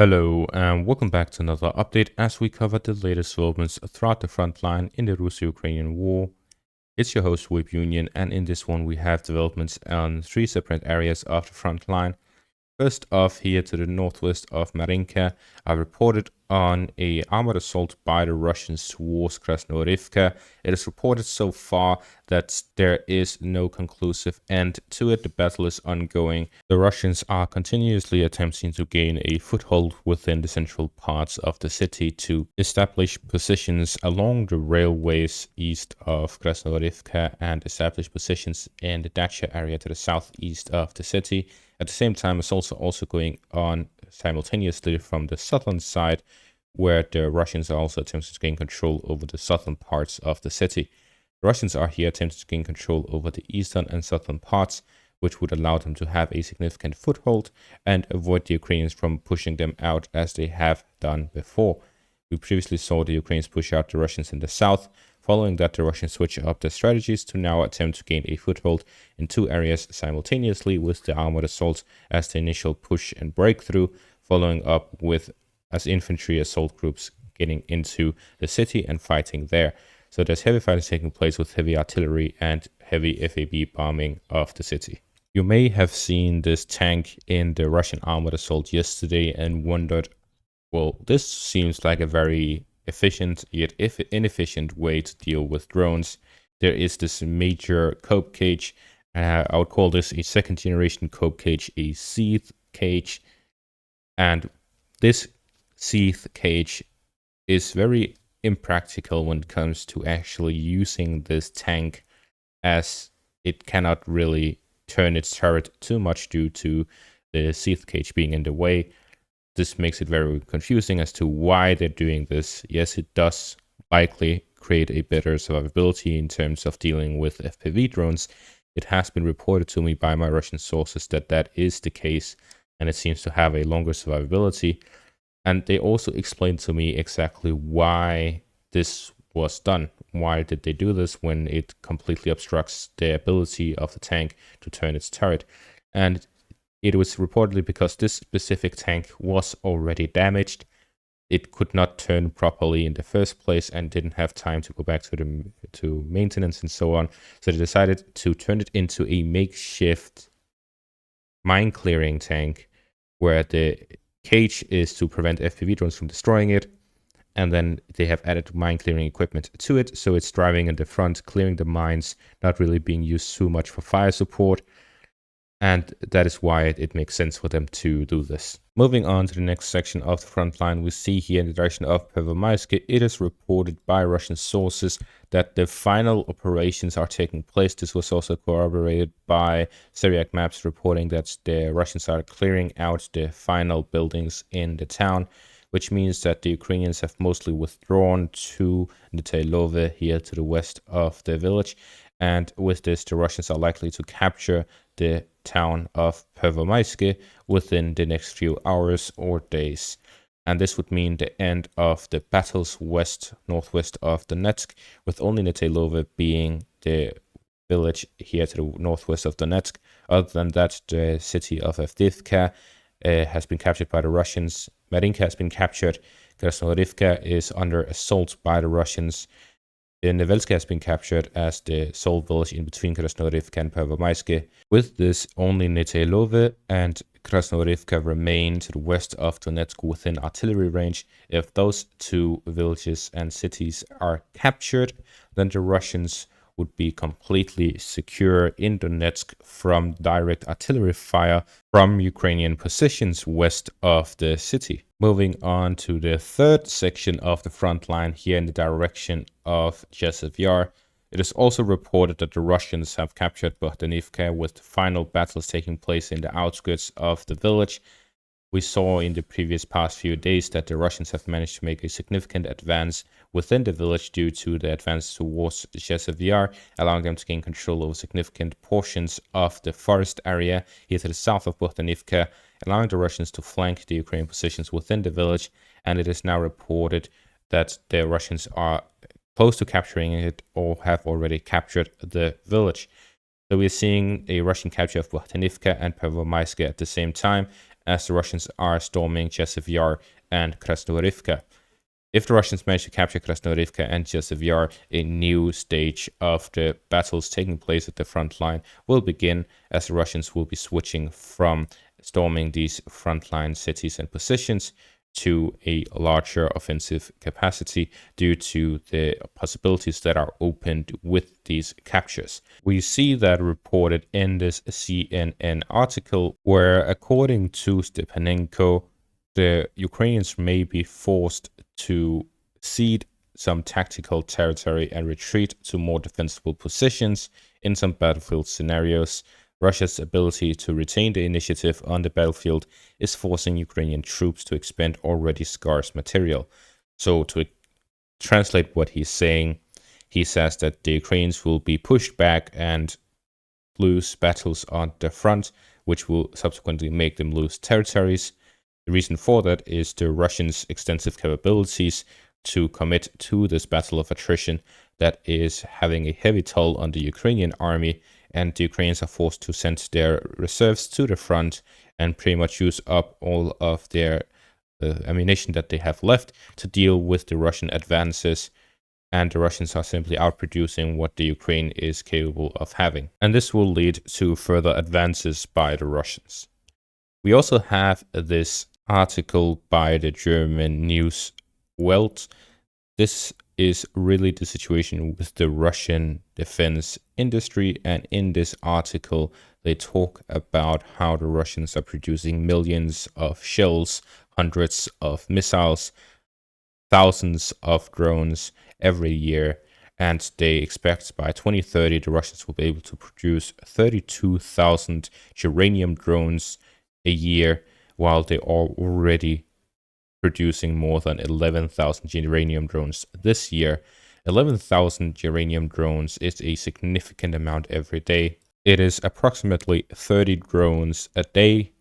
Hello and welcome back to another update as we cover the latest developments throughout the front line in the Russo-Ukrainian war. It's your host Whip Union, and in this one we have developments on three separate areas of the front line. First off, here to the northwest of Marinka, I reported on a armored assault by the Russians towards Krasnoyarivka. It is reported so far that there is no conclusive end to it. The battle is ongoing. The Russians are continuously attempting to gain a foothold within the central parts of the city to establish positions along the railways east of Krasnoyarivka and establish positions in the Dacha area to the southeast of the city. At the same time, it's also going on simultaneously from the southern side, where the Russians are also attempting to gain control over the southern parts of the city. The Russians are here attempting to gain control over the eastern and southern parts, which would allow them to have a significant foothold and avoid the Ukrainians from pushing them out as they have done before. We previously saw the Ukrainians push out the Russians in the south. Following that, the Russians switch up their strategies to now attempt to gain a foothold in two areas simultaneously, with the armored assault as the initial push and breakthrough, following up with as infantry assault groups getting into the city and fighting there. So there's heavy fighting taking place with heavy artillery and heavy FAB bombing of the city. You may have seen this tank in the Russian armored assault yesterday and wondered, well, this seems like a very efficient yet inefficient way to deal with drones. There is this major cope cage. I would call this a second generation cope cage, a Seethe cage. And this Seethe cage is very impractical when it comes to actually using this tank, as it cannot really turn its turret too much due to the Seethe cage being in the way. This makes it very confusing as to why they're doing this. Yes, it does likely create a better survivability in terms of dealing with FPV drones. It has been reported to me by my Russian sources that that is the case, and it seems to have a longer survivability. And they also explained to me exactly why this was done. Why did they do this when it completely obstructs the ability of the tank to turn its turret? And it was reportedly because this specific tank was already damaged. It could not turn properly in the first place and didn't have time to go back to maintenance and so on. So they decided to turn it into a makeshift mine clearing tank, where the cage is to prevent FPV drones from destroying it. And then they have added mine clearing equipment to it. So it's driving in the front, clearing the mines, not really being used too much for fire support. And that is why it makes sense for them to do this. Moving on to the next section of the front line, we see here in the direction of Pervomaiske, it is reported by Russian sources that the final operations are taking place. This was also corroborated by Syriac maps reporting that the Russians are clearing out the final buildings in the town, which means that the Ukrainians have mostly withdrawn to Netailove, here to the west of the village. And with this, the Russians are likely to capture the town of Pervomaiske within the next few hours or days. And this would mean the end of the battles northwest of Donetsk, with only Netailove being the village here to the northwest of Donetsk. Other than that, the city of Avdiivka has been captured by the Russians. Marinka has been captured. Krasnoyarivka is under assault by the Russians. Nevelska has been captured as the sole village in between Krasnoyarivka and Pervomaiske. With this, only Netailove and Krasnoyarivka remain to the west of Donetsk within artillery range. If those two villages and cities are captured, then the Russians would be completely secure in Donetsk from direct artillery fire from Ukrainian positions west of the city. Moving on to the third section of the front line here in the direction of Jezhev Yar. It is also reported that the Russians have captured Bohdanivka, with final battles taking place in the outskirts of the village. We saw in the previous past few days that the Russians have managed to make a significant advance within the village due to the advance towards Jezhev Yar, allowing them to gain control over significant portions of the forest area here to the south of Bohdanivka, allowing the Russians to flank the Ukrainian positions within the village. And it is now reported that the Russians are close to capturing it or have already captured the village. So we're seeing a Russian capture of Bohdanivka and Pervomaiske at the same time, as the Russians are storming Chasiv Yar and Krasnoyarivka. If the Russians manage to capture Krasnoyarivka and Chasiv Yar, a new stage of the battles taking place at the front line will begin, as the Russians will be switching from storming these frontline cities and positions to a larger offensive capacity due to the possibilities that are opened with these captures. We see that reported in this CNN article, where according to Stepanenko, the Ukrainians may be forced to cede some tactical territory and retreat to more defensible positions in some battlefield scenarios. Russia's ability to retain the initiative on the battlefield is forcing Ukrainian troops to expend already scarce material. So to translate what he's saying, he says that the Ukrainians will be pushed back and lose battles on the front, which will subsequently make them lose territories. The reason for that is the Russians' extensive capabilities to commit to this battle of attrition that is having a heavy toll on the Ukrainian army, and the Ukrainians are forced to send their reserves to the front and pretty much use up all of their ammunition that they have left to deal with the Russian advances, and the Russians are simply outproducing what the Ukraine is capable of having. And this will lead to further advances by the Russians. We also have this article by the German news Welt. This is really the situation with the Russian defense industry, and in this article they talk about how the Russians are producing millions of shells, hundreds of missiles, thousands of drones every year, and they expect by 2030 the Russians will be able to produce 32,000 uranium drones a year, while they are already producing more than 11,000 uranium drones this year. 11,000 uranium drones is a significant amount every day. It is approximately 30 drones a day,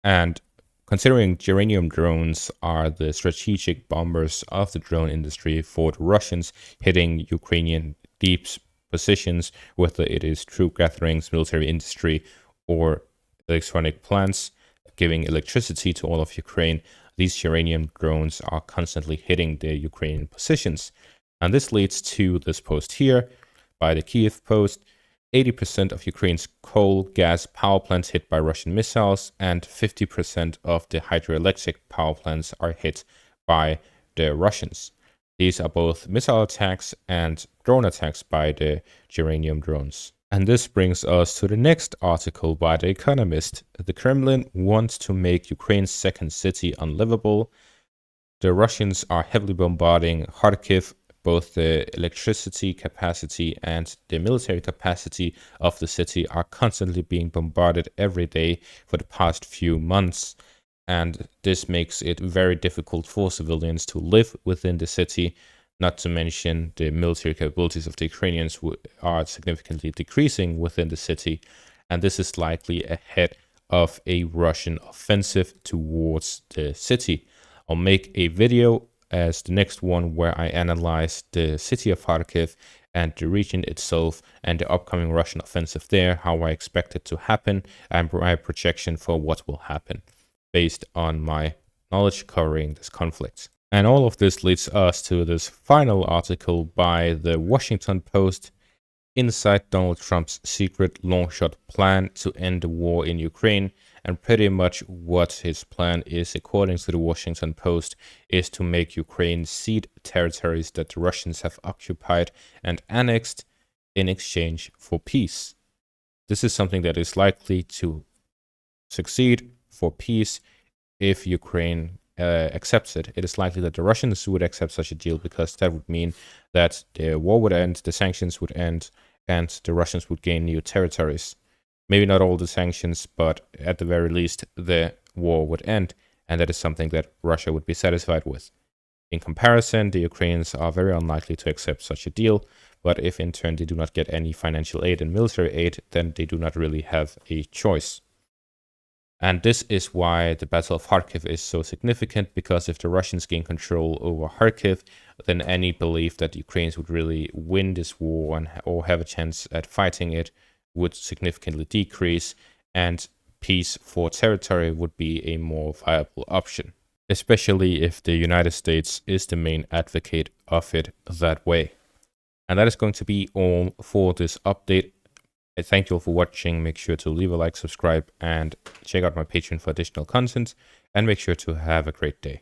and considering uranium drones are the strategic bombers of the drone industry for the Russians, hitting Ukrainian deep positions, whether it is troop gatherings, military industry, or electronic plants, giving electricity to all of Ukraine, these uranium drones are constantly hitting the Ukrainian positions. And this leads to this post here by the Kiev Post. 80% of Ukraine's coal gas power plants hit by Russian missiles, and 50% of the hydroelectric power plants are hit by the Russians. These are both missile attacks and drone attacks by the uranium drones. And this brings us to the next article by The Economist. The Kremlin wants to make Ukraine's second city unlivable. The Russians are heavily bombarding Kharkiv. Both the electricity capacity and the military capacity of the city are constantly being bombarded every day for the past few months. And this makes it very difficult for civilians to live within the city. Not to mention the military capabilities of the Ukrainians are significantly decreasing within the city, and this is likely ahead of a Russian offensive towards the city. I'll make a video as the next one where I analyze the city of Kharkiv and the region itself and the upcoming Russian offensive there, how I expect it to happen, and my projection for what will happen based on my knowledge covering this conflict. And all of this leads us to this final article by the Washington Post, Inside Donald Trump's secret Longshot plan to end the war in Ukraine. And pretty much what his plan is, according to the Washington Post, is to make Ukraine cede territories that the Russians have occupied and annexed in exchange for peace. This is something that is likely to succeed for peace if Ukraine accepts it. It is likely that the Russians would accept such a deal, because that would mean that the war would end, the sanctions would end, and the Russians would gain new territories. Maybe not all the sanctions, but at the very least, the war would end, and that is something that Russia would be satisfied with. In comparison, the Ukrainians are very unlikely to accept such a deal, but if in turn they do not get any financial aid and military aid, then they do not really have a choice. And this is why the Battle of Kharkiv is so significant, because if the Russians gain control over Kharkiv, then any belief that the Ukrainians would really win this war or have a chance at fighting it would significantly decrease. And peace for territory would be a more viable option, especially if the United States is the main advocate of it that way. And that is going to be all for this update. I thank you all for watching. Make sure to leave a like, subscribe, and check out my Patreon for additional content. And make sure to have a great day.